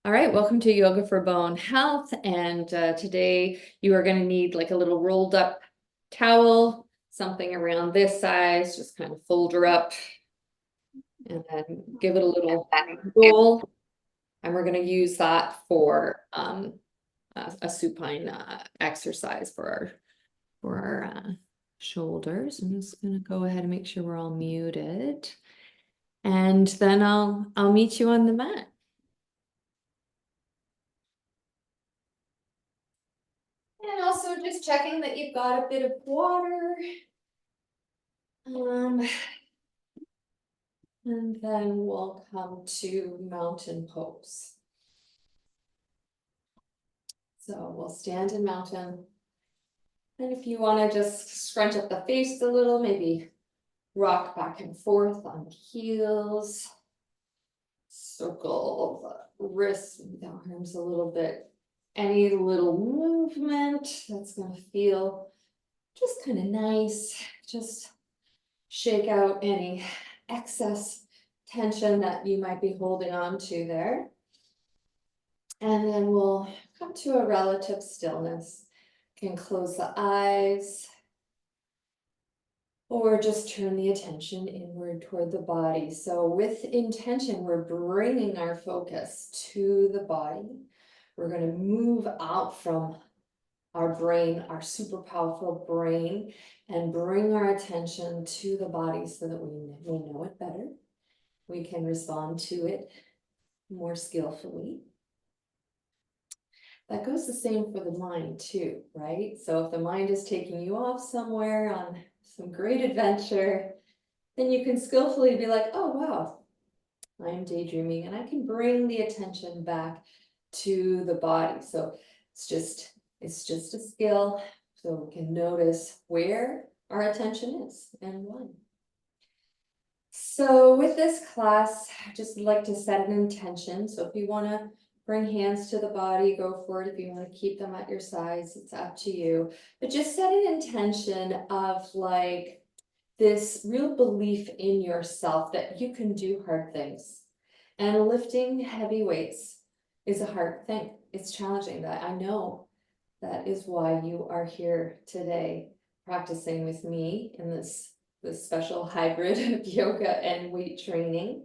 All right, welcome to Yoga for Bone Health. And today you are going to need like a little rolled up towel, something around this size, just kind of fold her up and then give it a little roll. And we're going to use that for a supine exercise for our shoulders. I'm just going to go ahead and make sure we're all muted. And then I'll meet you on the mat. And also just checking that you've got a bit of water. And then we'll come to mountain pose. So we'll stand in mountain. And if you want to just scrunch up the face a little, maybe rock back and forth on the heels. Circle the wrists, the arms a little bit. Any little movement that's going to feel just kind of nice. Just shake out any excess tension that you might be holding on to there. And then we'll come to a relative stillness. You can close the eyes or just turn the attention inward toward the body. So with intention, we're bringing our focus to the body. We're going to move out from our brain, our super powerful brain, and bring our attention to the body so that we know it better. We can respond to it more skillfully. That goes the same for the mind too, right? So if the mind is taking you off somewhere on some great adventure, then you can skillfully be like, oh, wow, I'm daydreaming, and I can bring the attention back to the body. So it's just a skill. So we can notice where our attention is and why. So with this class, I just like to set an intention. So if you want to bring hands to the body, go for it. If you want to keep them at your sides, it's up to you. But just set an intention of like this real belief in yourself that you can do hard things. And lifting heavy weights is a hard thing. It's challenging. That I know that is why you are here today practicing with me in this special hybrid of yoga and weight training.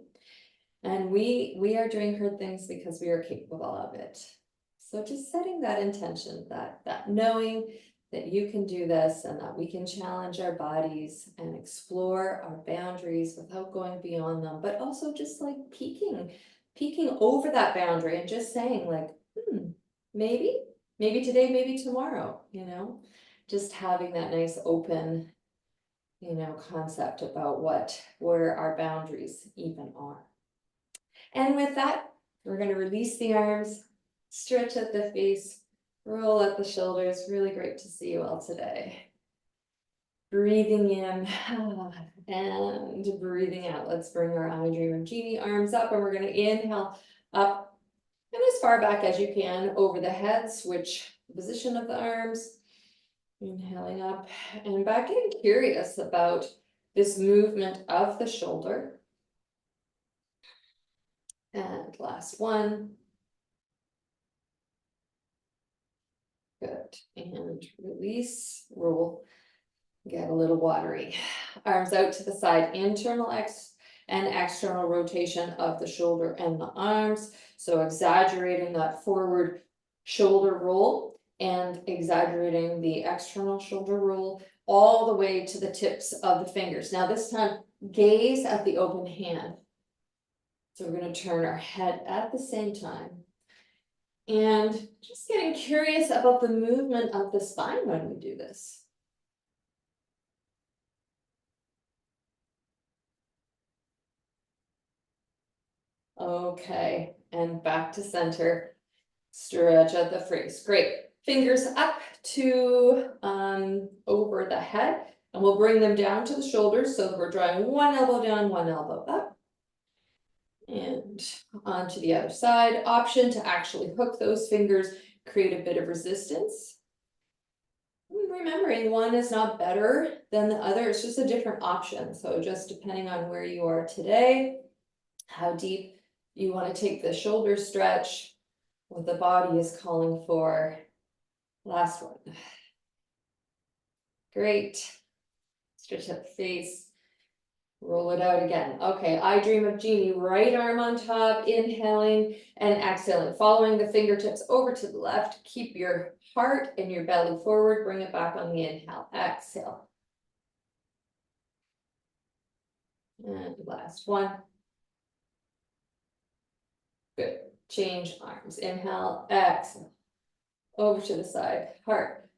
And we are doing hard things because we are capable of it. So just setting that intention, that knowing that you can do this and that we can challenge our bodies and explore our boundaries without going beyond them, but also just like peeking over that boundary and just saying like, maybe today, maybe tomorrow, just having that nice open, concept about where our boundaries even are. And with that, we're going to release the arms, stretch at the face, roll at the shoulders. Really great to see you all today. Breathing in and breathing out. Let's bring our I Dream of Genie arms up, and we're going to inhale up and as far back as you can over the head. Switch the position of the arms. Inhaling up and back. Getting curious about this movement of the shoulder. And last one. Good. And release. Roll. Get a little watery. Arms out to the side. Internal and external rotation of the shoulder and the arms. So exaggerating that forward shoulder roll and exaggerating the external shoulder roll all the way to the tips of the fingers. Now this time, gaze at the open hand. So we're going to turn our head at the same time. And just getting curious about the movement of the spine when we do this. Okay, and back to center. Stretch at the face. Great. Fingers up to over the head, and we'll bring them down to the shoulders so that we're drawing one elbow down, one elbow up. And onto the other side. Option to actually hook those fingers, create a bit of resistance. Remembering one is not better than the other, it's just a different option. So just depending on where you are today, how deep you want to take the shoulder stretch, what the body is calling for. Last one. Great. Stretch out the face. Roll it out again. Okay, I dream of Jeannie, right arm on top, inhaling and exhaling, following the fingertips over to the left. Keep your heart and your belly forward, bring it back on the inhale, exhale. And last one. Good, change arms, inhale, exhale. Over to the side, heart,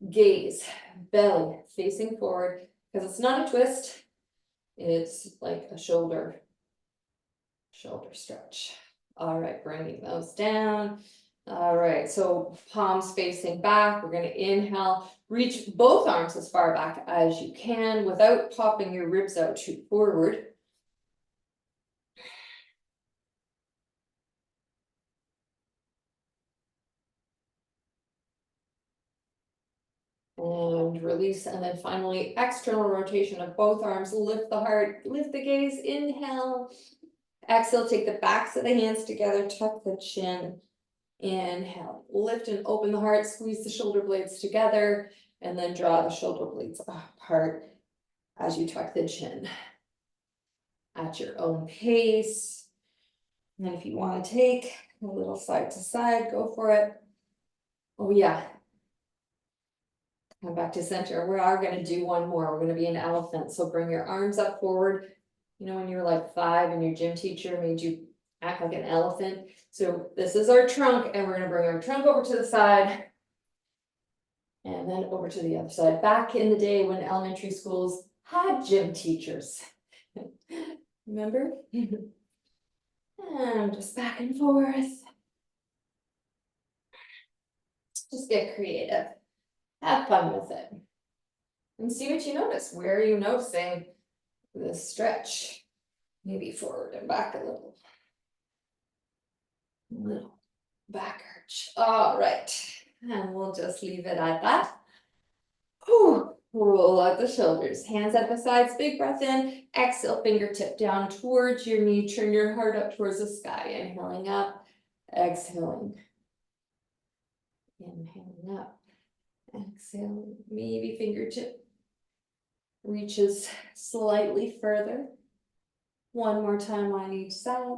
gaze, belly facing forward, because it's not a twist. It's like a shoulder stretch. All right, bringing those down. All right, so palms facing back. We're going to inhale, reach both arms as far back as you can without popping your ribs out too forward. And release, and then finally external rotation of both arms. Lift the heart, lift the gaze, inhale. Exhale, take the backs of the hands together, tuck the chin. Inhale, lift and open the heart, squeeze the shoulder blades together, and then draw the shoulder blades apart as you tuck the chin. At your own pace. And if you want to take a little side to side, go for it. Oh yeah. Come back to center. We are going to do one more. We're going to be an elephant. So bring your arms up forward. You know, when you were like 5 and your gym teacher made you act like an elephant. So this is our trunk, and we're going to bring our trunk over to the side. And then over to the other side. Back in the day when elementary schools had gym teachers. Remember? And just back and forth. Just get creative. Have fun with it. And see what you notice. Where are you noticing this stretch? Maybe forward and back a little. Little back arch. All right. And we'll just leave it at that. Whew. Roll out the shoulders. Hands at the sides. Big breath in. Exhale, fingertip down towards your knee. Turn your heart up towards the sky. Inhaling up. Exhaling. Inhaling up. Exhale. Maybe fingertip reaches slightly further. One more time on each side.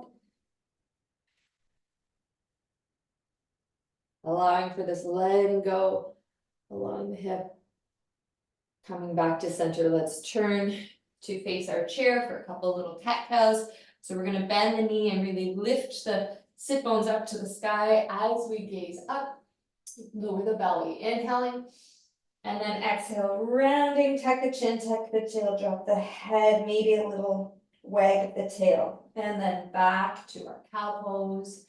Allowing for this letting go along the hip. Coming back to center, let's turn to face our chair for a couple little cat cows. So we're going to bend the knee and really lift the sit bones up to the sky as we gaze up. Lower the belly, inhaling. And then exhale, rounding, tuck the chin, tuck the tail, drop the head, maybe a little wag of the tail. And then back to our cow pose.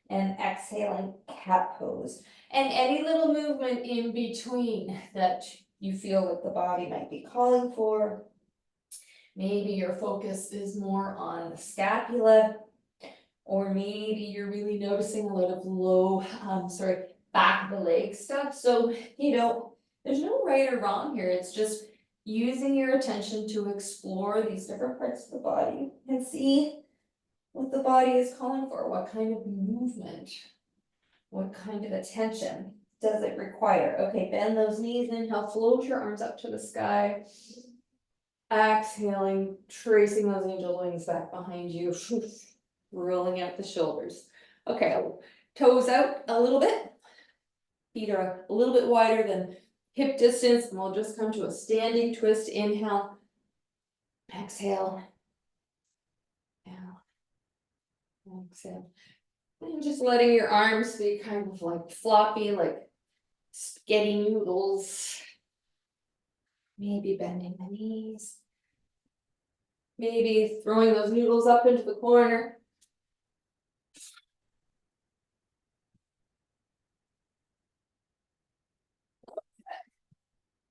And exhaling, cat pose. And any little movement in between that you feel that the body might be calling for. Maybe your focus is more on the scapula, or maybe you're really noticing a lot of low, back of the leg stuff. So, you know, there's no right or wrong here. It's just using your attention to explore these different parts of the body and see what the body is calling for. What kind of movement, what kind of attention does it require? Okay, bend those knees, inhale, float your arms up to the sky. Exhaling, tracing those angel wings back behind you, rolling out the shoulders. Okay, toes out a little bit. Feet are a little bit wider than hip distance, and we'll just come to a standing twist. Inhale, exhale, exhale. And just letting your arms be kind of like floppy, like spaghetti noodles. Maybe bending the knees. Maybe throwing those noodles up into the corner.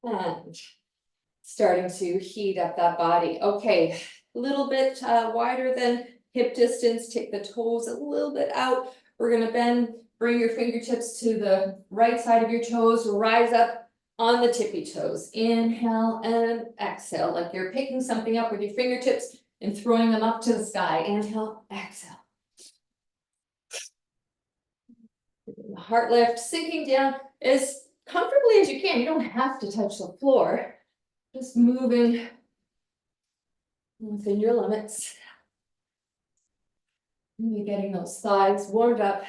And starting to heat up that body. Okay, a little bit wider than hip distance. Take the toes a little bit out. We're gonna bend, bring your fingertips to the right side of your toes, rise up on the tippy toes. Inhale and exhale, like you're picking something up with your fingertips and throwing them up to the sky. Inhale, exhale. heart lift, sinking down as comfortably as you can. You don't have to touch the floor. Just moving within your limits. You're getting those thighs warmed up.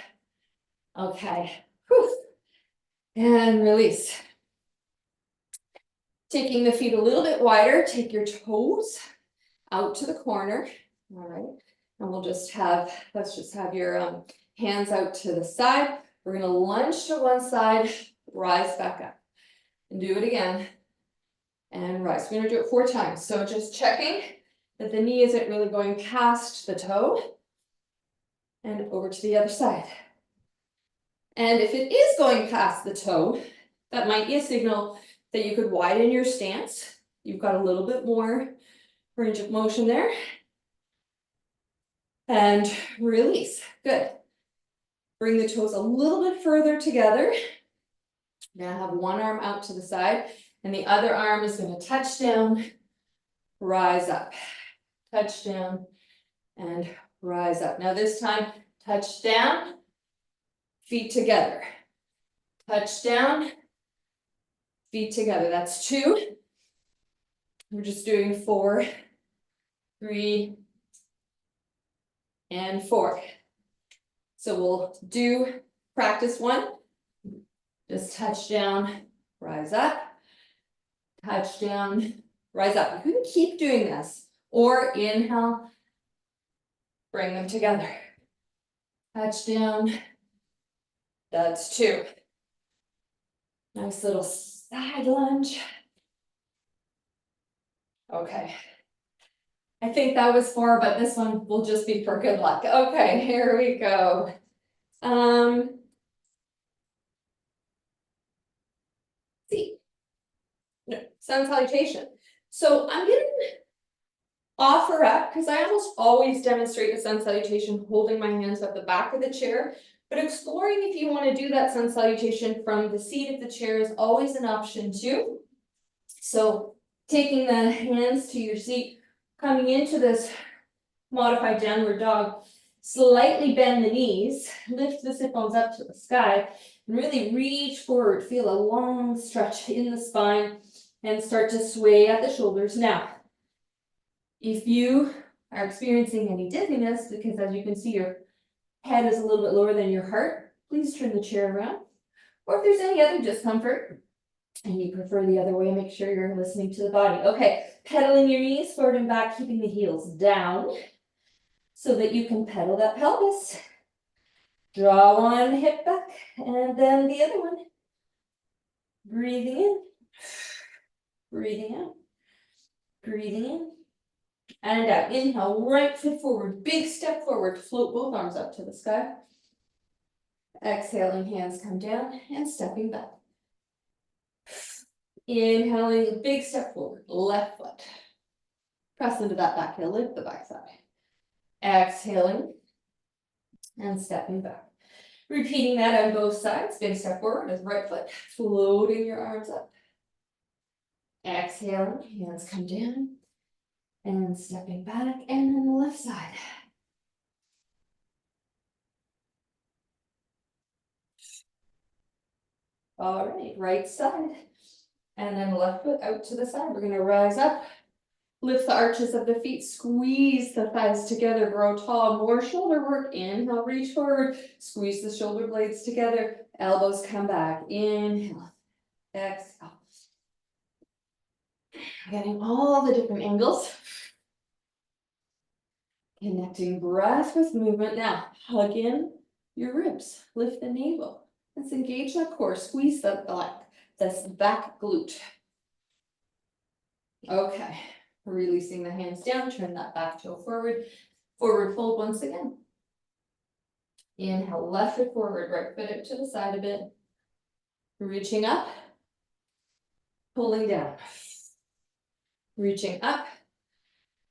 Okay. Whew. And release. Taking the feet a little bit wider, take your toes out to the corner. All right. And we'll just have, let's just have your hands out to the side. We're gonna lunge to one side, rise back up. And do it again. And rise. We're gonna do it 4 times. So just checking that the knee isn't really going past the toe. And over to the other side. And if it is going past the toe, that might be a signal that you could widen your stance. You've got a little bit more range of motion there. And release. Good. Bring the toes a little bit further together. Now have one arm out to the side, and the other arm is going to touch down, rise up, touch down, and rise up. Now this time, touch down, feet together. Touch down, feet together. That's 2. We're just doing 4, 3, and 4. So we'll do practice 1. Just touch down, rise up, touch down, rise up. You can keep doing this, or inhale, bring them together. Touch down, that's 2. Nice little side lunge. Okay. I think that was 4, but this one will just be for good luck. Okay, here we go. See. No, sun salutation. So I'm gonna offer up, because I almost always demonstrate the sun salutation holding my hands at the back of the chair, but exploring if you want to do that sun salutation from the seat of the chair is always an option too. So taking the hands to your seat, coming into this modified downward dog, slightly bend the knees, lift the sit bones up to the sky, and really reach forward, feel a long stretch in the spine, and start to sway at the shoulders. Now, if you are experiencing any dizziness, because as you can see, your head is a little bit lower than your heart, please turn the chair around. Or if there's any other discomfort, and you prefer the other way, make sure you're listening to the body. Okay, pedaling your knees forward and back, keeping the heels down, so that you can pedal that pelvis. Draw one hip back, and then the other one. Breathing in, breathing out, breathing in, and out. Inhale, right foot forward, big step forward, float both arms up to the sky. Exhaling, hands come down and stepping back. Inhaling, big step forward, left foot. Press into that back heel, lift the back thigh. Exhaling and stepping back. Repeating that on both sides, big step forward with right foot, floating your arms up. Exhaling, hands come down and stepping back, and then the left side. All right, right side. And then left foot out to the side. We're gonna rise up, lift the arches of the feet, squeeze the thighs together, grow tall, more shoulder work. Inhale, reach forward, squeeze the shoulder blades together, elbows come back. Inhale, exhale. Getting all the different angles. Connecting breath with movement. Now, hug in your ribs, lift the navel. Let's engage that core, squeeze the back glute. Okay, releasing the hands down, turn that back toe forward, forward fold once again. Inhale, left foot forward, right foot out to the side a bit. Reaching up, pulling down. Reaching up.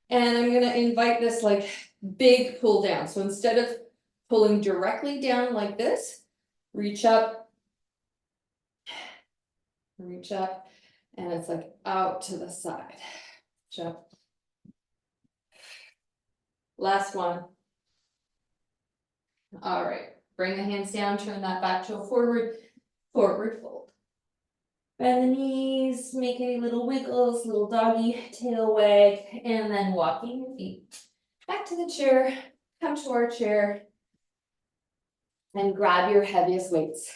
And I'm gonna invite this like big pull down. So instead of pulling directly down like this, reach up, and it's like out to the side. Reach up. Last one. All right, Bring the hands down, turn that back to a forward fold. Bend the knees, make any little wiggles, little doggy tail wag, and then walking your feet back to the chair, come to our chair, and grab your heaviest weights.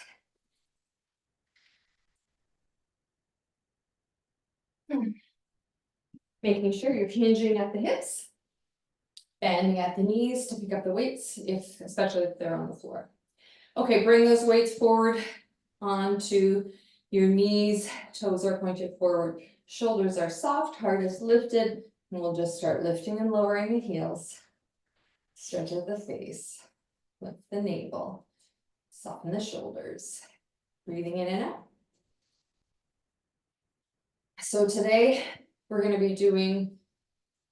Making sure you're hinging at the hips, bending at the knees to pick up the weights, especially if they're on the floor. Okay, bring those weights forward onto your knees, toes are pointed forward, shoulders are soft, heart is lifted, and we'll just start lifting and lowering the heels. Stretch out the face, lift the navel, soften the shoulders, breathing in and out. So today we're going to be doing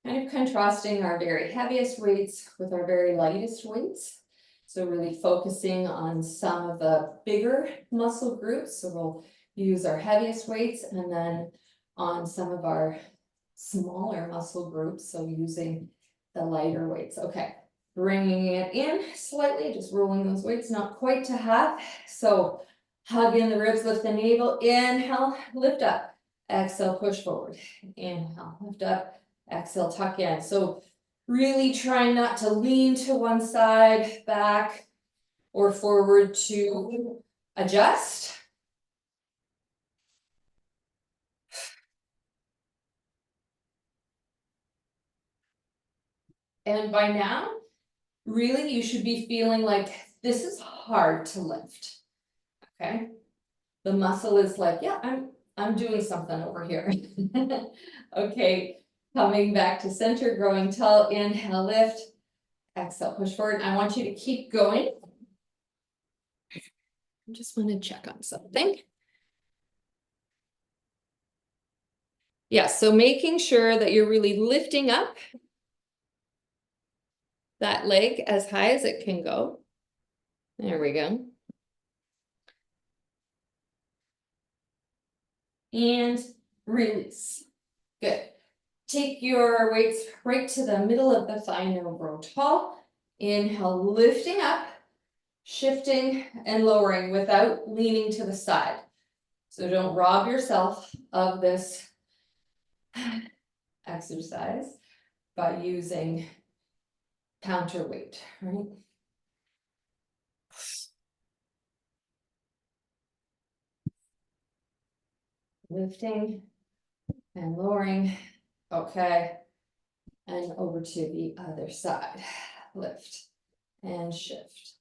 kind of contrasting our very heaviest weights with our very lightest weights. So really focusing on some of the bigger muscle groups. So we'll use our heaviest weights, and then on some of our smaller muscle groups, so using the lighter weights. Okay, bringing it in slightly, just rolling those weights, not quite to half. So hug in the ribs, lift the navel, inhale, lift up, exhale, push forward, inhale, lift up, exhale, tuck in. So really trying not to lean to one side, back, or forward to adjust. And by now, really you should be feeling like this is hard to lift, okay? The muscle is like, yeah, I'm doing something over here. Okay, coming back to center, growing tall, inhale, lift, exhale, push forward. I want you to keep going. I just want to check on something. Yeah, so making sure that you're really lifting up that leg as high as it can go. There we go. And release. Good. Take your weights right to the middle of the thigh, now grow tall. Inhale, lifting up, shifting and lowering without leaning to the side. So don't rob yourself of this exercise by using counterweight, right? Lifting and lowering. Okay. And over to the other side. Lift and shift.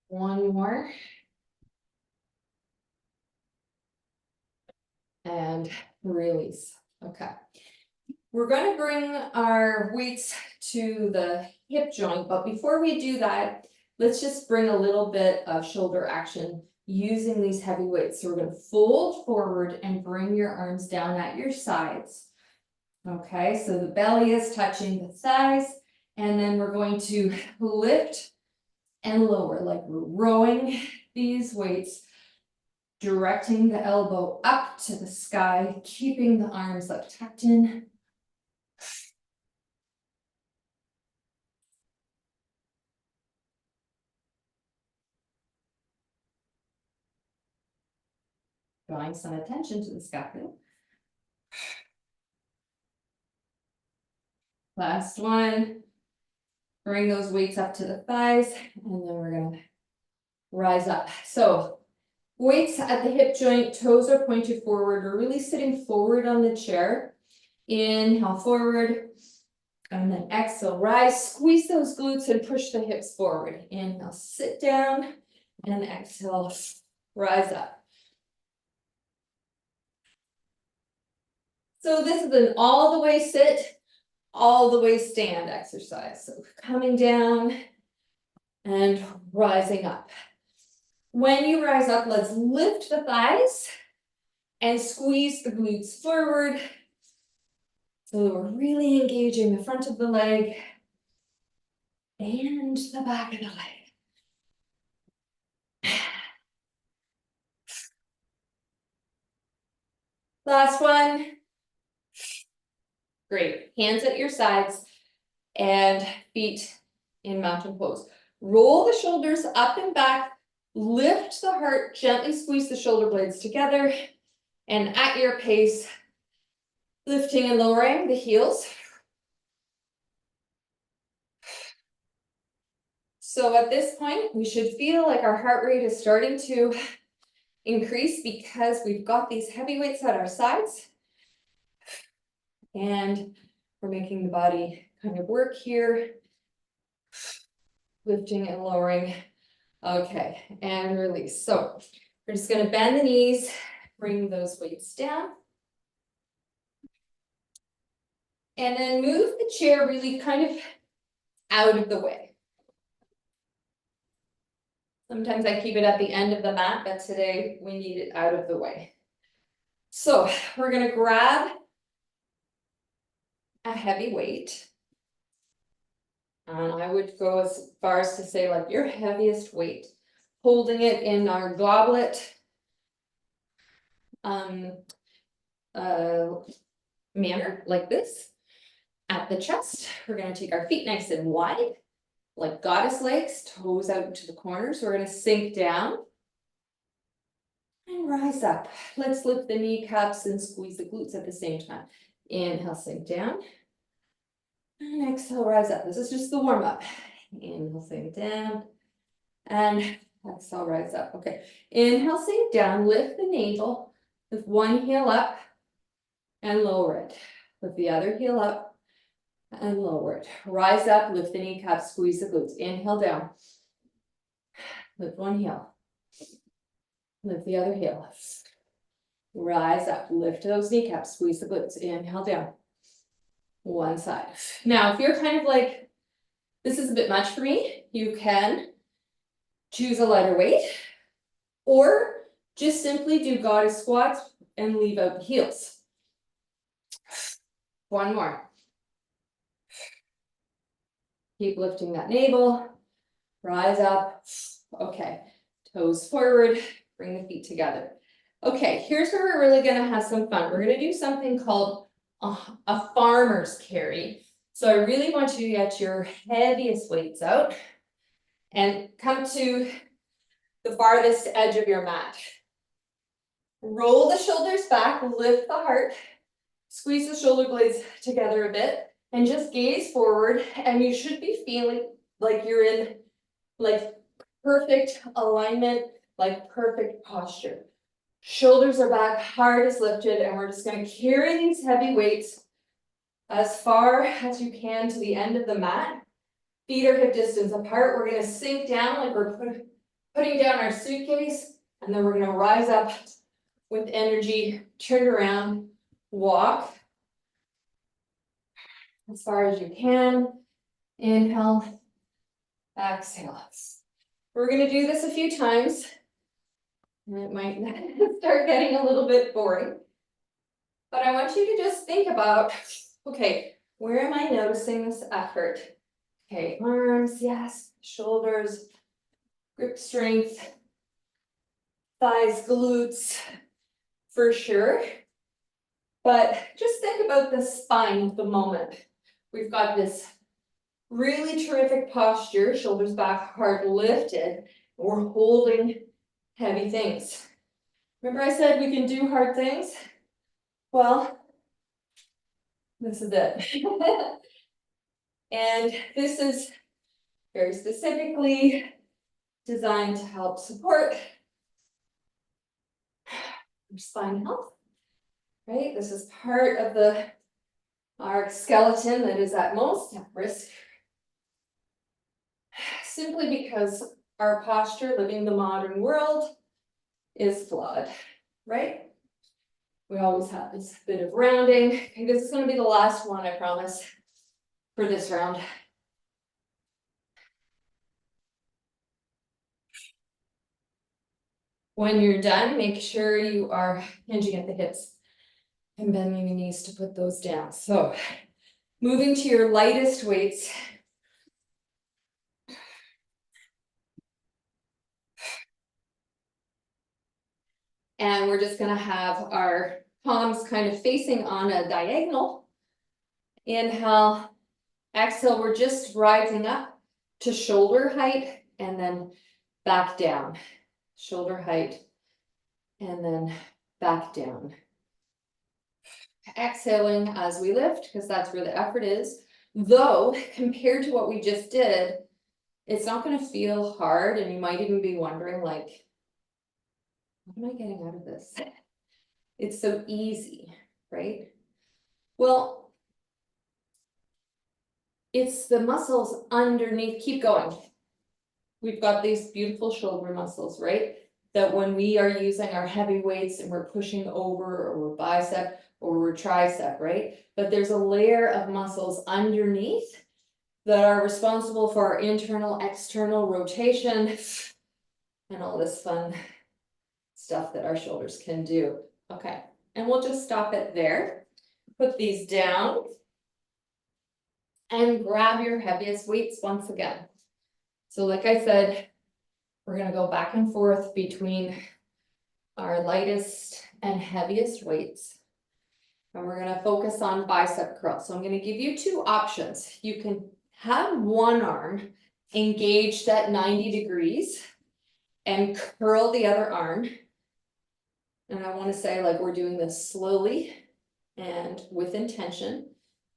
One more. And release. Okay. We're going to bring our weights to the hip joint, but before we do that, let's just bring a little bit of shoulder action using these heavy weights. So we're going to fold forward and bring your arms down at your sides. Okay, so the belly is touching the thighs, and then we're going to lift and lower, like we're rowing these weights, directing the elbow up to the sky, keeping the arms like tucked in. Drawing some attention to the scapula. Last one. Bring those weights up to the thighs, and then we're gonna rise up. So weights at the hip joint, toes are pointed forward. We're really sitting forward on the chair. Inhale forward, and then exhale, rise, squeeze those glutes and push the hips forward. Inhale, sit down, and exhale, rise up. So this is an all the way sit, all the way stand exercise. So coming down and rising up. When you rise up, let's lift the thighs and squeeze the glutes forward. So we're really engaging the front of the leg. and the back of the leg. Last one. Great. Hands at your sides and feet in mountain pose. Roll the shoulders up and back, lift the heart, gently squeeze the shoulder blades together, and at your pace, lifting and lowering the heels. So at this point, we should feel like our heart rate is starting to increase because we've got these heavy weights at our sides. And we're making the body kind of work here. Lifting and lowering. Okay, and release. So we're just going to bend the knees, bring those weights down. And then move the chair really kind of out of the way. Sometimes I keep it at the end of the mat, but today we need it out of the way. So we're going to grab a heavy weight. And I would go as far as to say like your heaviest weight, holding it in our goblet manner like this at the chest. We're going to take our feet nice and wide, like goddess legs, toes out to the corners. We're going to sink down and rise up. Let's lift the kneecaps and squeeze the glutes at the same time. Inhale, sink down. And exhale, rise up. This is just the warm up. Inhale, sink down. And exhale, rise up. Okay. Inhale, sink down. Lift the navel. Lift one heel up and lower it. Lift the other heel up and lower it. Rise up, lift the kneecaps, squeeze the glutes. Inhale down. Lift one heel. Lift the other heel. Rise up, lift those kneecaps, squeeze the glutes. Inhale down. One side. Now, if you're kind of like, this is a bit much for me, you can choose a lighter weight or just simply do goddess squats and leave out the heels. One more. Keep lifting that navel. Rise up. Okay. Toes forward. Bring the feet together. Okay, here's where we're really going to have some fun. We're going to do something called a farmer's carry. So I really want you to get your heaviest weights out and come to the farthest edge of your mat. Roll the shoulders back, lift the heart, squeeze the shoulder blades together a bit, and just gaze forward. And you should be feeling like you're in like perfect alignment, like perfect posture. Shoulders are back, heart is lifted, and we're just going to carry these heavy weights as far as you can to the end of the mat. Feet are hip distance apart. We're going to sink down like we're putting down our suitcase, and then we're going to rise up with energy, turn around, walk as far as you can. Inhale, exhale. We're going to do this a few times. And it might start getting a little bit boring. But I want you to just think about, okay, where am I noticing this effort? Okay, arms, yes, shoulders, grip strength, thighs, glutes, for sure. But just think about the spine at the moment. We've got this really terrific posture, shoulders back, heart lifted. We're holding heavy things. Remember I said we can do hard things? Well, this is it. And this is very specifically designed to help support your spine health, right? This is part of our skeleton that is at most at risk, simply because our posture living the modern world is flawed, right? We always have this bit of rounding. Okay, this is going to be the last one, I promise, for this round. When you're done, make sure you are hinging at the hips and bending your knees to put those down. So moving to your lightest weights. And we're just gonna have our palms kind of facing on a diagonal. Inhale, exhale, we're just rising up to shoulder height and then back down. Shoulder height and then back down. Exhaling as we lift, because that's where the effort is. Though, compared to what we just did, it's not going to feel hard, and you might even be wondering, like, what am I getting out of this? It's so easy, right? Well, it's the muscles underneath. Keep going. We've got these beautiful shoulder muscles, right? That when we are using our heavy weights and we're pushing over, or we're bicep, or we're tricep, right? But there's a layer of muscles underneath that are responsible for our internal, external rotation and all this fun stuff that our shoulders can do. Okay, and we'll just stop it there. Put these down and grab your heaviest weights once again. So like I said, we're gonna go back and forth between our lightest and heaviest weights. And we're gonna focus on bicep curls. So I'm gonna give you two options. You can have one arm engaged at 90 degrees and curl the other arm. And I wanna say, like, we're doing this slowly and with intention.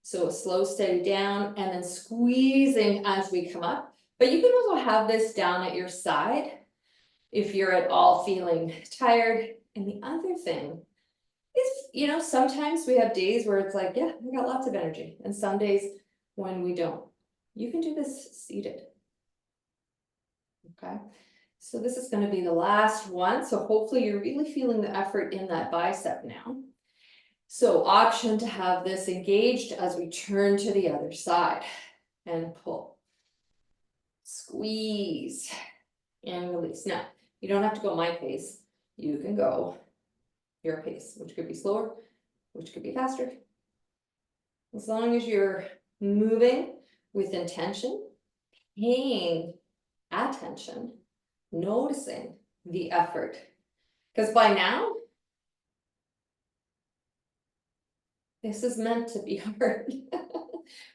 So a slow, steady down and then squeezing as we come up. But you can also have this down at your side if you're at all feeling tired. And the other thing is, you know, sometimes we have days where it's like, yeah, we got lots of energy, and some days when we don't. You can do this seated. Okay, so this is going to be the last one. So hopefully you're really feeling the effort in that bicep now. So option to have this engaged as we turn to the other side and pull. Squeeze and release. Now, you don't have to go my pace. You can go your pace, which could be slower, which could be faster. As long as you're moving with intention, paying attention, noticing the effort. Because by now, this is meant to be hard,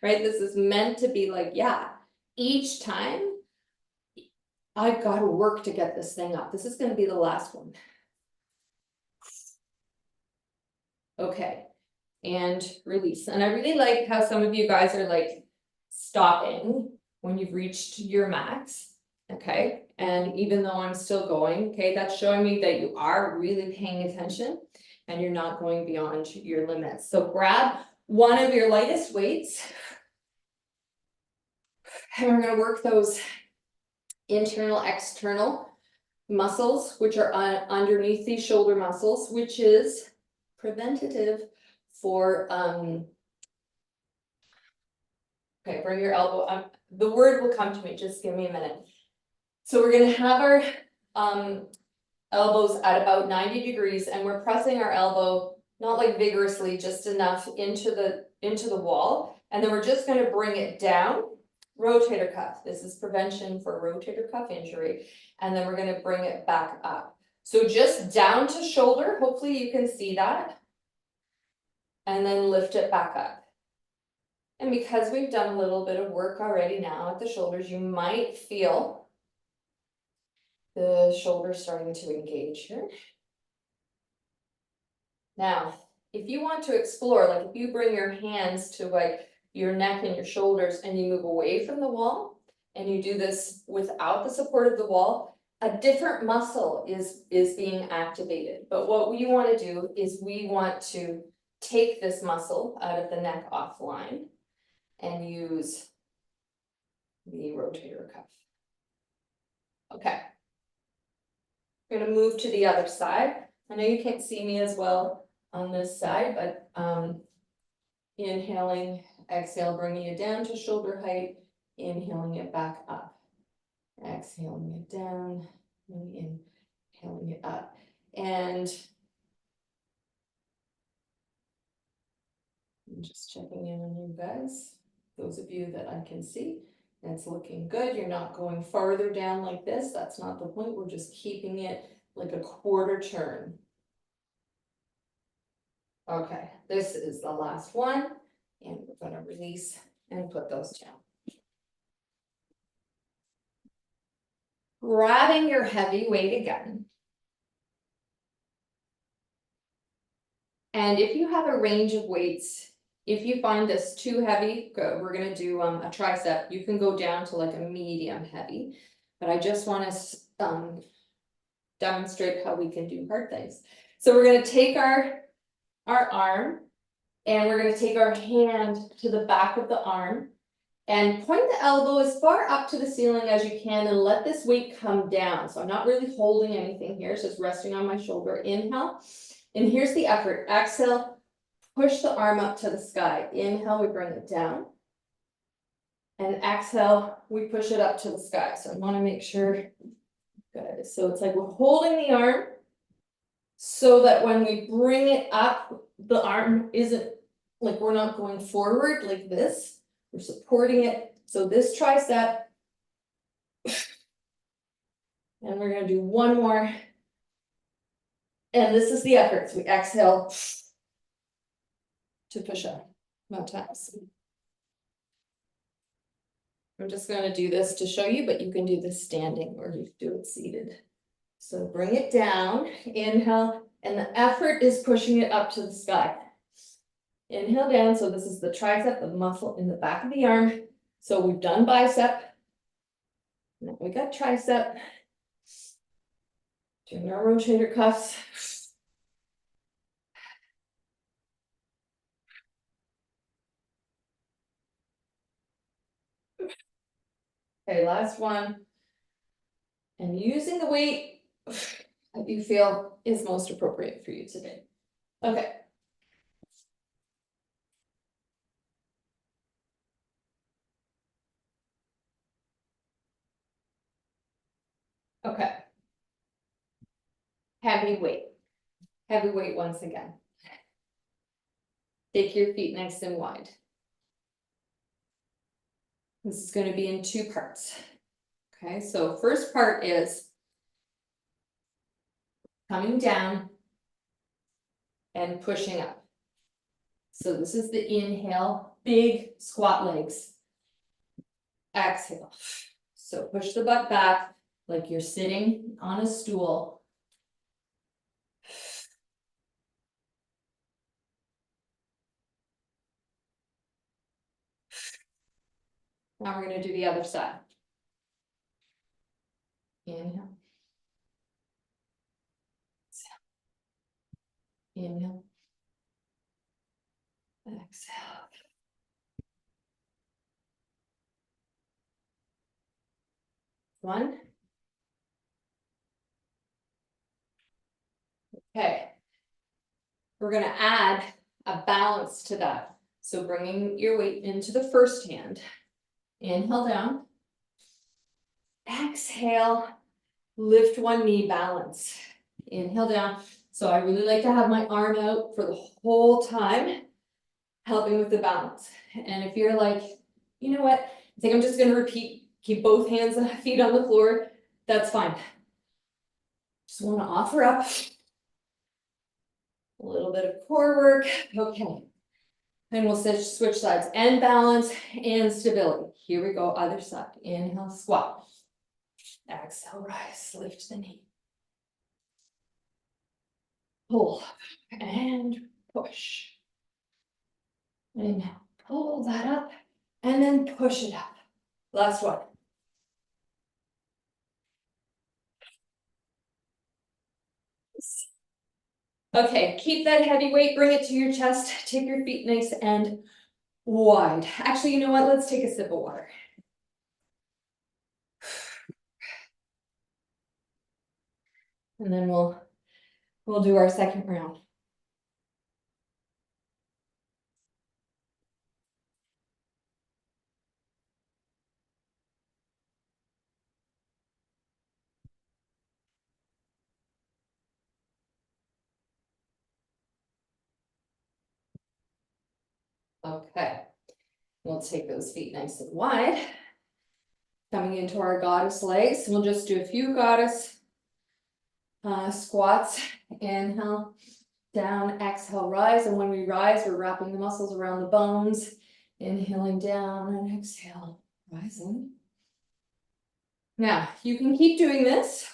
right? This is meant to be like, yeah, each time I've got to work to get this thing up. This is going to be the last one. Okay, and release. And I really like how some of you guys are like stopping when you've reached your max. Okay, and even though I'm still going, okay, that's showing me that you are really paying attention and you're not going beyond your limits. So grab one of your lightest weights and we're going to work those internal, external muscles, which are underneath these shoulder muscles, which is preventative for, okay, bring your elbow up. The word will come to me, just give me a minute. So we're gonna have our elbows at about 90 degrees and we're pressing our elbow, not like vigorously, just enough into the wall. And then we're just gonna bring it down, rotator cuff. This is prevention for rotator cuff injury. And then we're gonna bring it back up. So just down to shoulder, hopefully you can see that. And then lift it back up. And because we've done a little bit of work already now at the shoulders, you might feel the shoulders starting to engage here. Now, if you want to explore, like if you bring your hands to like your neck and your shoulders and you move away from the wall and you do this without the support of the wall, a different muscle is being activated. But what we want to do is we want to take this muscle out of the neck offline and use the rotator cuff. Okay. We're gonna move to the other side. I know you can't see me as well on this side, but inhaling, exhale, bringing it down to shoulder height, inhaling it back up, exhaling it down, and inhaling it up. And I'm just checking in on you guys, those of you that I can see. It's looking good. You're not going farther down like this. That's not the point. We're just keeping it like a quarter turn. Okay, this is the last one, and we're gonna release and put those down. Grabbing your heavy weight again. And if you have a range of weights, if you find this too heavy, we're gonna do a tricep, you can go down to like a medium heavy. But I just wanna demonstrate how we can do hard things. So we're gonna take our arm, and we're gonna take our hand to the back of the arm and point the elbow as far up to the ceiling as you can and let this weight come down. So I'm not really holding anything here, it's just resting on my shoulder. Inhale, and here's the effort. Exhale, push the arm up to the sky. Inhale, we bring it down. And exhale, we push it up to the sky. So I wanna make sure, good. So it's like we're holding the arm so that when we bring it up, the arm isn't, like we're not going forward like this. We're supporting it. So this tricep. And we're gonna do one more. And this is the effort. So we exhale to push up. More times. I'm just gonna do this to show you, but you can do this standing or you can do it seated. So bring it down, inhale, and the effort is pushing it up to the sky. Inhale down, so this is the tricep, the muscle in the back of the arm. So we've done bicep. Now we got tricep. Doing our rotator cuffs. Okay, last one. And using the weight that you feel is most appropriate for you today. Okay. Okay. Heavy weight. Heavy weight once again. Take your feet nice and wide. This is going to be in two parts. Okay, so first part is coming down and pushing up. So this is the inhale, big squat legs. Exhale. So push the butt back like you're sitting on a stool. Now we're going to do the other side. Inhale. Inhale. Exhale. One. Okay. We're going to add a balance to that. So bringing your weight into the first hand. Inhale down. Exhale. Lift one knee, balance. Inhale down. So I really like to have my arm out for the whole time, helping with the balance. And if you're like, you know what, I think I'm just going to repeat, keep both hands and feet on the floor, that's fine. Just want to offer up a little bit of core work. Okay. And we'll switch sides and balance and stability. Here we go, other side. Inhale, squat. Exhale, rise, lift the knee. Pull and push. Inhale, pull that up and then push it up. Last one. Okay, keep that heavy weight, bring it to your chest, take your feet nice and wide. Actually, you know what? Let's take a sip of water. And then we'll do our second round. Okay, we'll take those feet nice and wide. Coming into our goddess legs, we'll just do a few goddess squats. Inhale, down, exhale, rise, and when we rise, we're wrapping the muscles around the bones, inhaling down and exhale, rising. Now, you can keep doing this,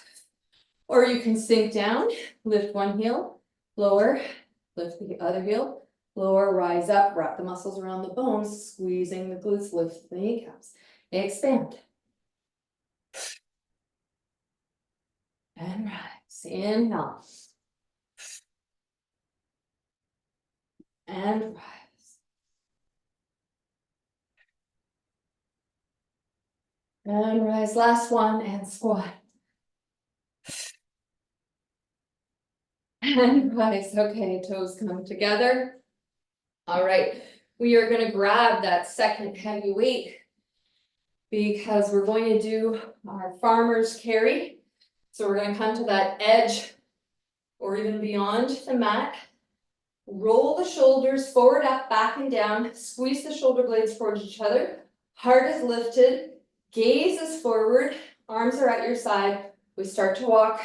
or you can sink down, lift one heel, lower, lift the other heel, lower, rise up, wrap the muscles around the bones, squeezing the glutes, lift the kneecaps, expand. And rise, inhale. And rise. And rise, last one, and squat. And rise, okay, toes come together. All right, we are gonna grab that second heavy weight because we're going to do our farmer's carry. So we're gonna come to that edge or even beyond the mat. Roll the shoulders forward, up, back, and down. Squeeze the shoulder blades towards each other. Heart is lifted. Gaze is forward. Arms are at your side. We start to walk.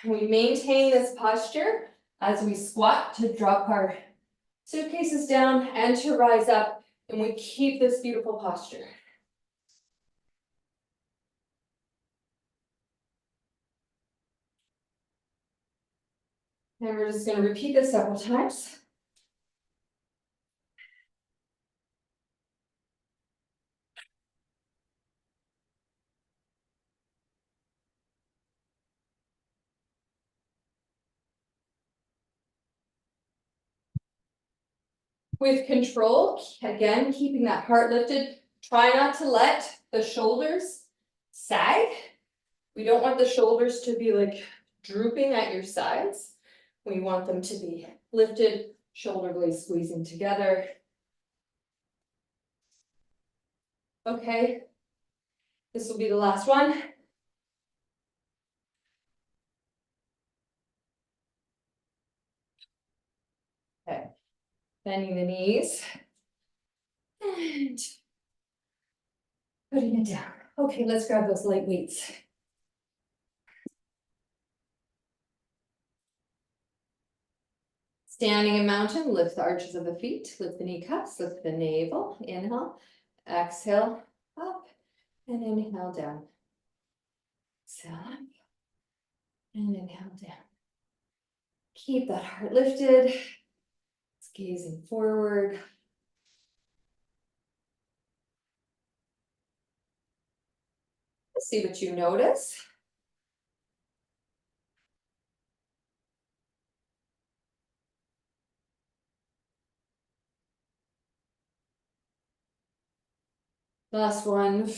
We maintain this posture as we squat to drop our suitcases down and to rise up. And we keep this beautiful posture. And we're just going to repeat this several times. With control, again, keeping that heart lifted. Try not to let the shoulders sag. We don't want the shoulders to be like drooping at your sides. We want them to be lifted, shoulder blades squeezing together. Okay, this will be the last one. Okay, bending the knees. And putting it down. Okay, let's grab those light weights. Standing in mountain, lift the arches of the feet, lift the kneecaps, lift the navel, inhale, exhale, up, and inhale down. Exhale up, and inhale down. Keep that heart lifted, it's gazing forward. Let's see what you notice. Last one.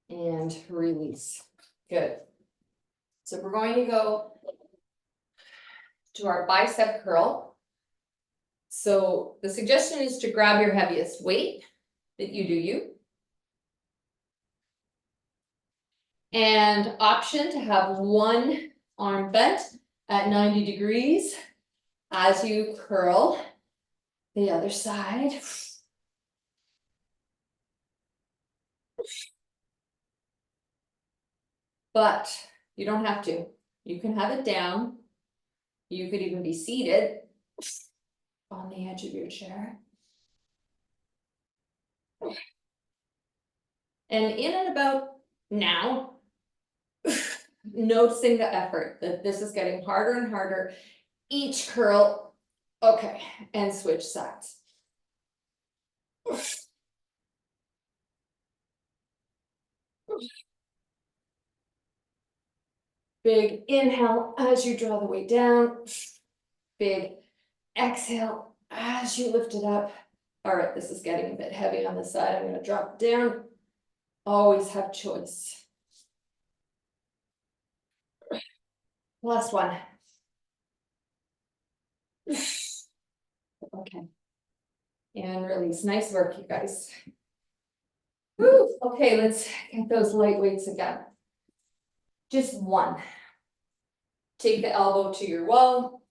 And release. Good. So we're going to go to our bicep curl. So the suggestion is to grab your heaviest weight that you do you. And option to have one arm bent at 90 degrees as you curl the other side. But you don't have to. You can have it down. You could even be seated on the edge of your chair. And in and about now, noticing the effort, that this is getting harder and harder. Each curl, okay, and switch sides. Big inhale as you draw the weight down. Big exhale as you lift it up. All right, this is getting a bit heavy on this side. I'm going to drop it down. Always have choice. Last one. Okay. And release. Nice work, you guys. Woo. Okay, let's get those light weights again. Just one. Take the elbow to your wall.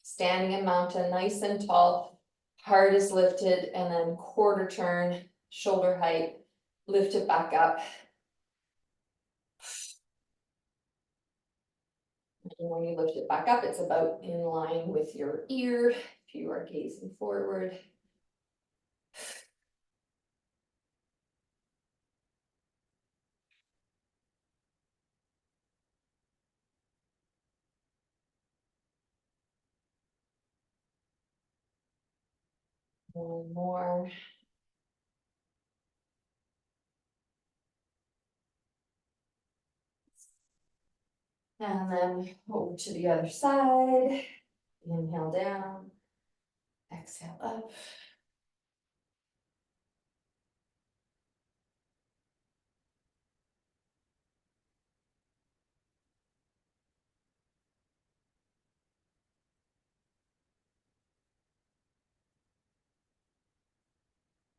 Standing in mountain, nice and tall. Heart is lifted, and then quarter turn, shoulder height. Lift it back up. And when you lift it back up, it's about in line with your ear, if you are gazing forward. One more. And then over to the other side. Inhale down. Exhale up.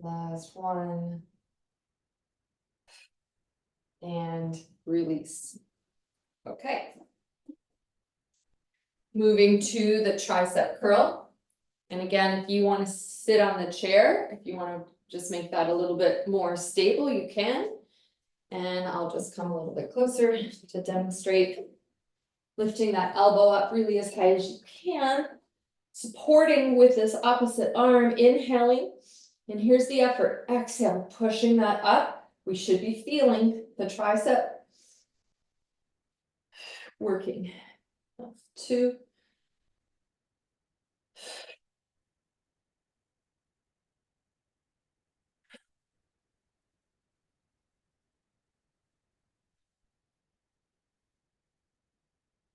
Last one. And release. Okay. Moving to the tricep curl. And again, if you want to sit on the chair, if you want to just make that a little bit more stable, you can. And I'll just come a little bit closer to demonstrate lifting that elbow up really as high as you can, supporting with this opposite arm, inhaling. And here's the effort. Exhale, pushing that up. We should be feeling the tricep working. 2.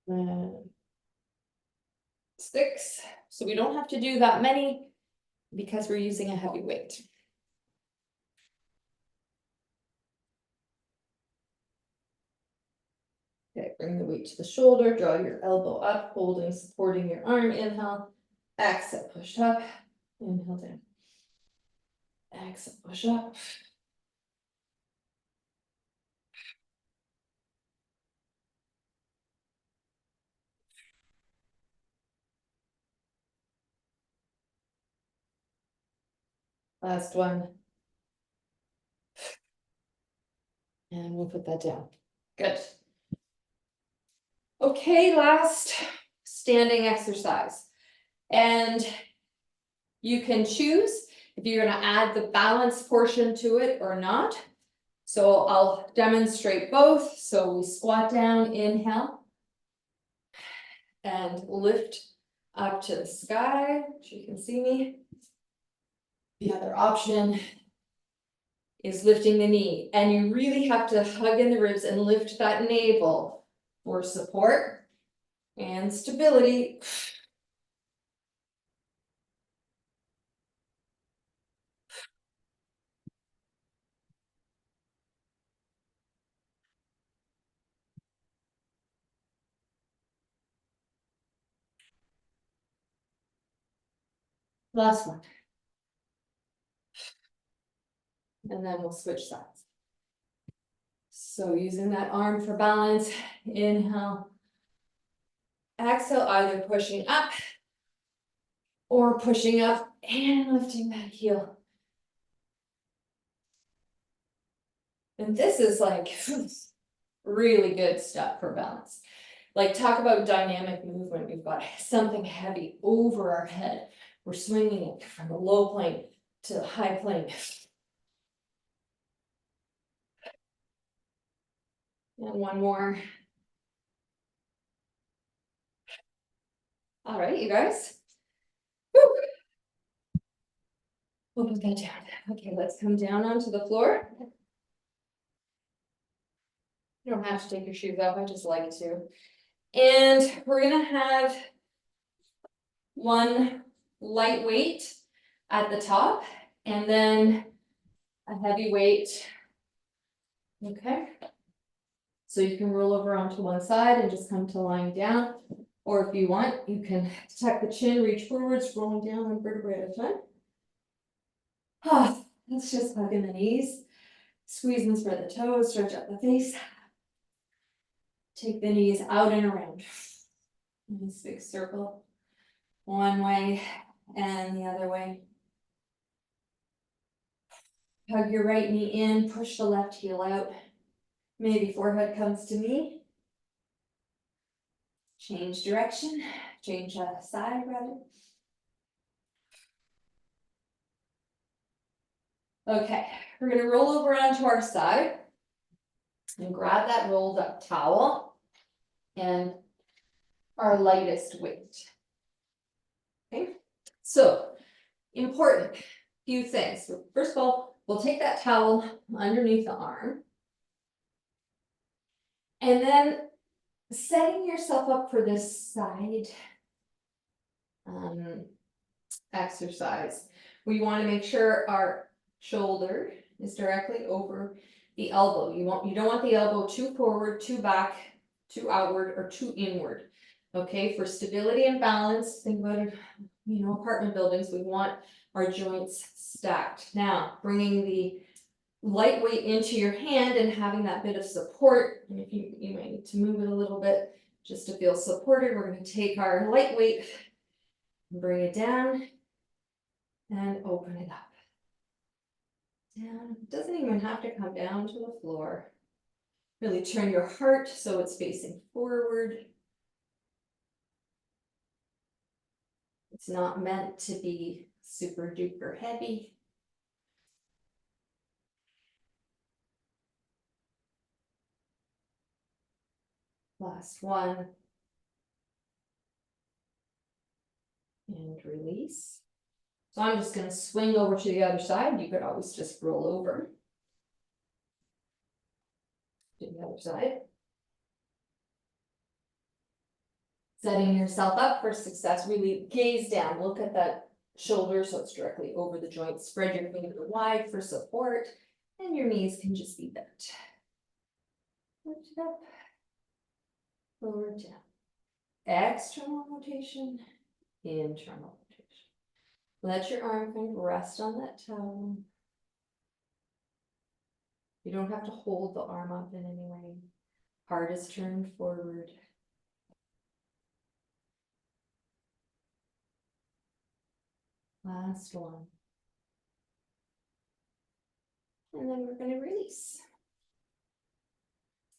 And 6. So we don't have to do that many because we're using a heavy weight. Okay, bring the weight to the shoulder, draw your elbow up, holding, supporting your arm, inhale, exhale, push up, inhale down. Exhale, push up. Last one. And we'll put that down. Good. Okay, last standing exercise. And you can choose if you're going to add the balance portion to it or not. So I'll demonstrate both. So we squat down, inhale, and lift up to the sky, so you can see me. The other option is lifting the knee, and you really have to hug in the ribs and lift that navel for support and stability. Last one. And then we'll switch sides. So using that arm for balance, inhale, exhale, either pushing up or pushing up and lifting that heel. And this is like really good stuff for balance. Like, talk about dynamic movement. We've got something heavy over our head. We're swinging it from the low plane to the high plane. And one more. All right, you guys. Woo. We'll put that down. Okay, let's come down onto the floor. You don't have to take your shoes off, I just like to. And we're gonna have one light weight at the top and then a heavy weight. Okay. So you can roll over onto one side and just come to lying down. Or if you want, you can tuck the chin, reach forwards, rolling down one vertebrae at a time. Oh, let's just hug in the knees. Squeeze and spread the toes, stretch out the face. Take the knees out and around. Nice big circle. One way and the other way. Hug your right knee in, push the left heel out. Maybe forehead comes to me. Change direction, change side rather. Okay, we're gonna roll over onto our side and grab that rolled up towel and our lightest weight. Okay, so important few things. First of all, we'll take that towel underneath the arm. And then setting yourself up for this side exercise. We want to make sure our shoulder is directly over the elbow. You don't want the elbow too forward, too back, too outward, or too inward. Okay, for stability and balance, think about it, apartment buildings, we want our joints stacked. Now, bringing the light weight into your hand and having that bit of support, and if you might need to move it a little bit just to feel supported, we're going to take our light weight, bring it down, and open it up. Down, it doesn't even have to come down to the floor. Really turn your heart so it's facing forward. It's not meant to be super duper heavy. Last one. And release. So I'm just going to swing over to the other side. You could always just roll over to the other side. Setting yourself up for success. Really gaze down. Look at that shoulder so it's directly over the joint. Spread your fingers wide for support. And your knees can just be bent. Lift it up. Lower down. External rotation. Internal rotation. Let your arm kind of rest on that towel. You don't have to hold the arm up in any way. Heart is turned forward. Last one. And then we're going to release.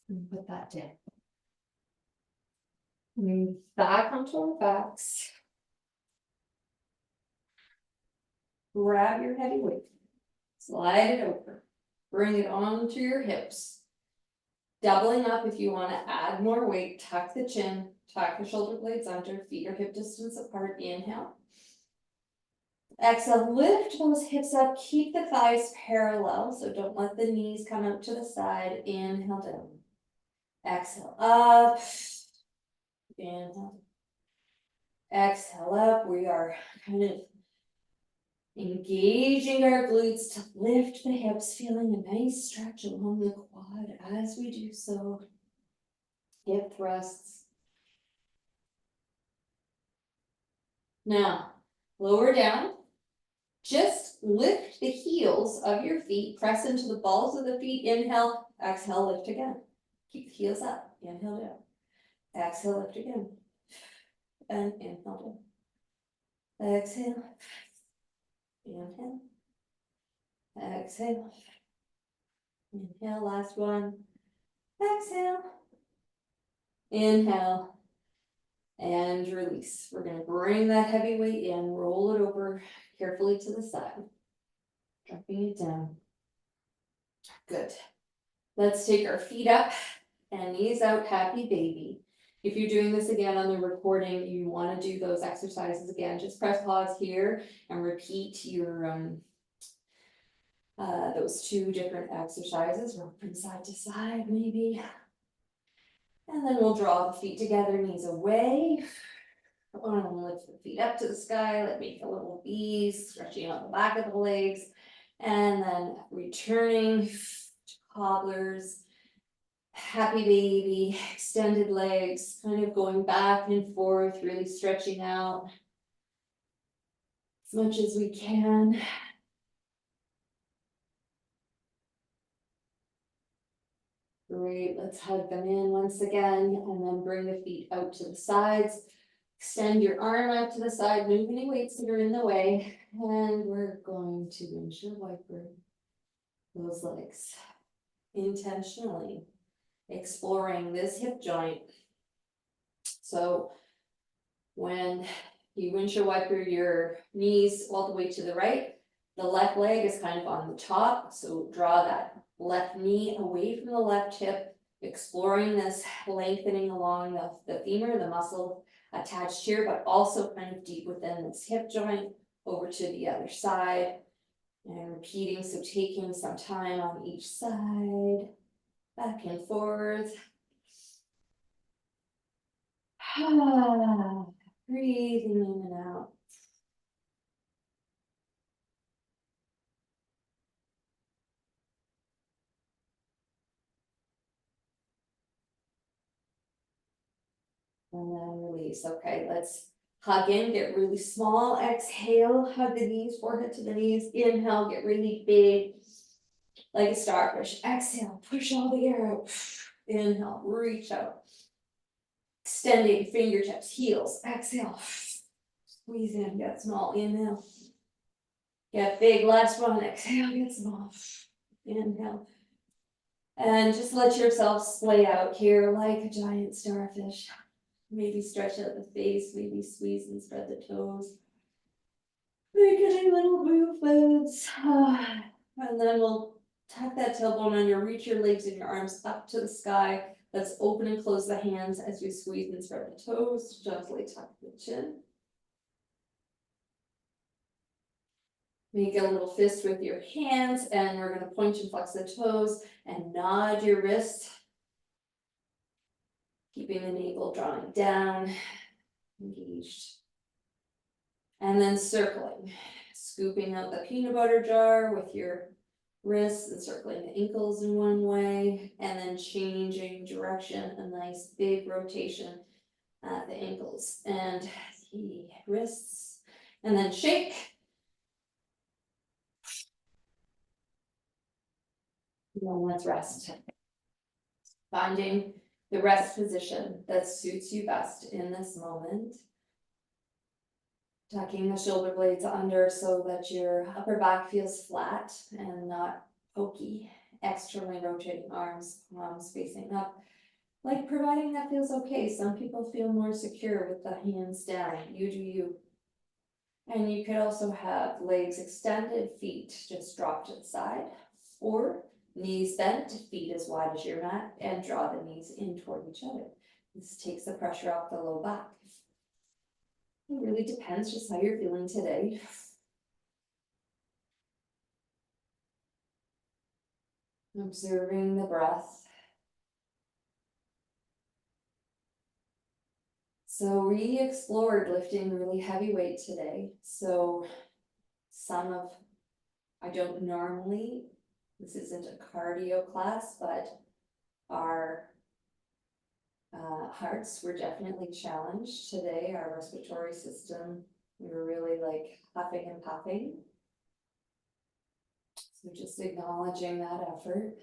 And put that down. Move back onto our backs. Grab your heavy weight. Slide it over. Bring it onto your hips. Doubling up if you want to add more weight. Tuck the chin. Tuck the shoulder blades under. Feet are hip distance apart. Inhale. Exhale, lift those hips up. Keep the thighs parallel. So don't let the knees come out to the side. Inhale down. Exhale up. Inhale. Exhale up. We are kind of engaging our glutes to lift the hips, feeling a nice stretch along the quad as we do so. Hip thrusts. Now, lower down. Just lift the heels of your feet. Press into the balls of the feet. Inhale. Exhale, lift again. Keep the heels up. Inhale down. Exhale, lift again. And inhale down. Exhale. Inhale. Exhale. Inhale, last one. Exhale. Inhale. And release. We're going to bring that heavy weight in, roll it over carefully to the side. Dropping it down. Good. Let's take our feet up and knees out, happy baby. If you're doing this again on the recording, you want to do those exercises again, just press pause here and repeat your those two different exercises, rock from side to side maybe. And then we'll draw the feet together, knees away. Lift the feet up to the sky, let me make a little V, stretching out the back of the legs. And then returning to cobblers, happy baby, extended legs, kind of going back and forth, really stretching out as much as we can. Great, let's hug them in once again, and then bring the feet out to the sides. Extend your arm out to the side, move any weights that are in the way, and we're going to windshield wiper those legs. Intentionally exploring this hip joint, So when you windshield wiper your knees all the way to the right, the left leg is kind of on the top, so draw that left knee away from the left hip, exploring this lengthening along the femur, the muscle attached here, but also kind of deep within this hip joint over to the other side. And repeating, so taking some time on each side, back and forth. Breathing in and out. And then release. Okay, let's hug in, get really small. Exhale, hug the knees, forehead to the knees. Inhale, get really big, like a starfish. Exhale, push all the air out. Inhale, reach out. Extending fingertips, heels. Exhale, squeeze in, get small. Inhale. Get big, last one. Exhale, get small. Inhale. And just let yourself splay out here like a giant starfish. Maybe stretch out the face, maybe squeeze and spread the toes. Make any little movements. And then we'll tuck that tailbone under, reach your legs and your arms up to the sky. Let's open and close the hands as you squeeze and spread the toes. Gently tuck the chin. Make a little fist with your hands, and we're going to point and flex the toes and nod your wrist. Keeping the navel drawing down, engaged. And then circling, scooping out the peanut butter jar with your wrists and circling the ankles in one way, and then changing direction, a nice big rotation at the ankles and the wrists, and then shake. And then let's rest. Finding the rest position that suits you best in this moment. Tucking the shoulder blades under so that your upper back feels flat and not pokey. Externally rotating arms, palms facing up. Like providing that feels okay. Some people feel more secure with the hands down. You do you. And you could also have legs extended, feet just drop to the side. Or knees bent, feet as wide as your mat, and draw the knees in toward each other. This takes the pressure off the low back. It really depends just how you're feeling today. Observing the breath. So we explored lifting really heavy weight today. So I don't normally, this isn't a cardio class, but our hearts were definitely challenged today. Our respiratory system, we were really like huffing and puffing. So just acknowledging that effort.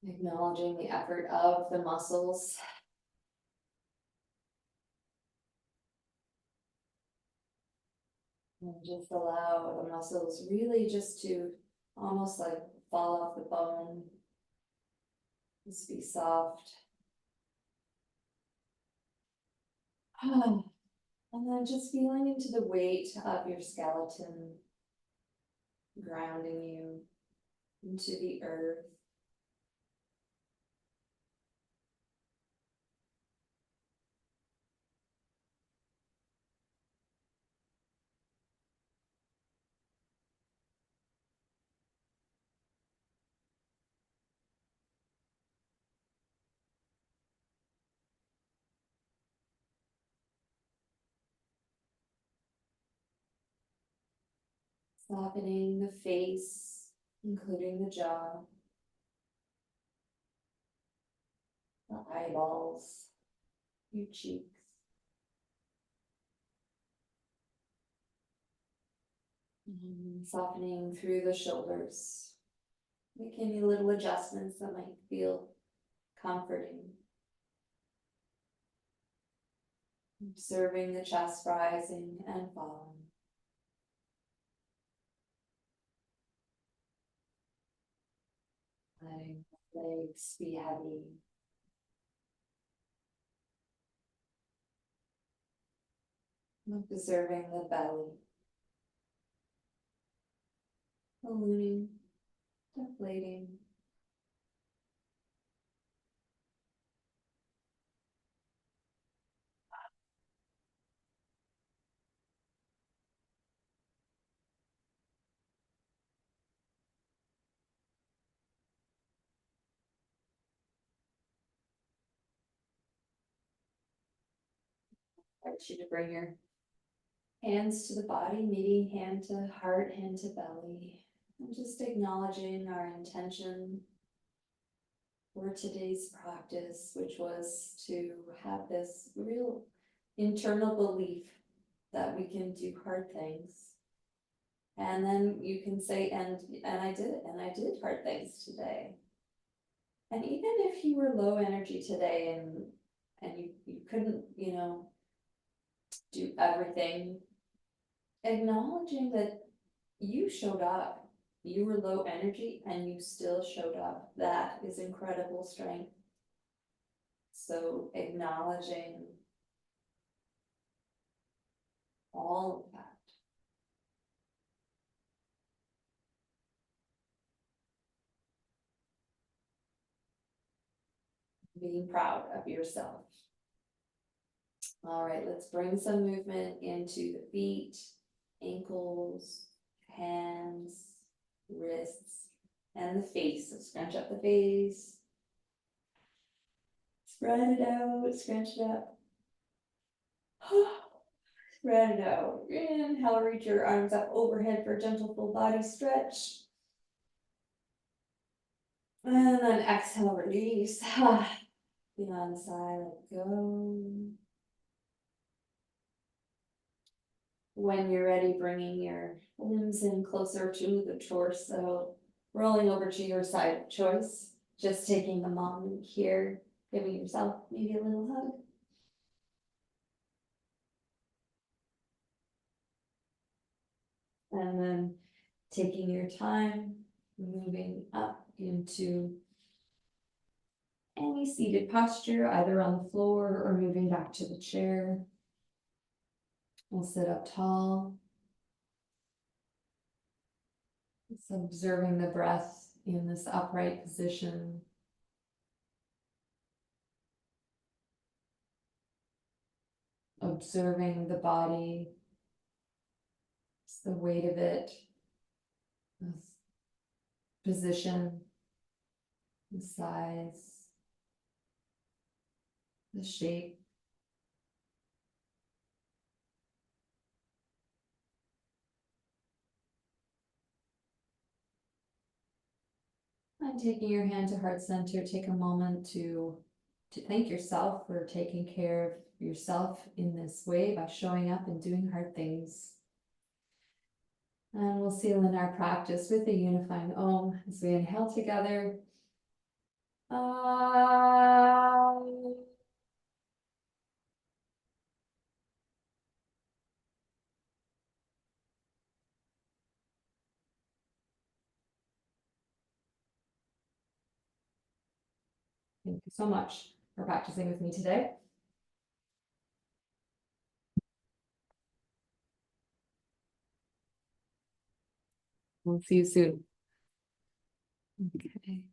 Acknowledging the effort of the muscles. And just allow the muscles really just to almost like fall off the bone. Just be soft. And then just feeling into the weight of your skeleton, grounding you into the earth. Softening the face, including the jaw, the eyeballs, your cheeks. Softening through the shoulders. Make any little adjustments that might feel comforting. Observing the chest rising and falling. Letting the legs be heavy. Observing the belly. Ballooning, deflating. I want you to bring your hands to the body, meeting hand to heart, hand to belly. And just acknowledging our intention for today's practice, which was to have this real internal belief that we can do hard things. And then you can say, and I did it, and I did hard things today. And even if you were low energy today and you couldn't, do everything, acknowledging that you showed up, you were low energy and you still showed up, that is incredible strength. So acknowledging all of that. Being proud of yourself. All right, let's bring some movement into the feet, ankles, hands, wrists, and the face. So scrunch up the face. Spread it out, scrunch it up. Spread it out. Inhale, reach your arms up overhead for a gentle full body stretch. And then exhale, release. Beyond side, let go. When you're ready, bringing your limbs in closer to the torso, rolling over to your side of choice, just taking a moment here, giving yourself maybe a little hug. And then taking your time, moving up into any seated posture, either on the floor or moving back to the chair. We'll sit up tall. Just observing the breath in this upright position. Observing the body, the weight of it, the position, the size, the shape. And taking your hand to heart center, take a moment to thank yourself for taking care of yourself in this way by showing up and doing hard things. And we'll seal in our practice with a unifying Om as we inhale together. Thank you so much for practicing with me today. We'll see you soon. Okay.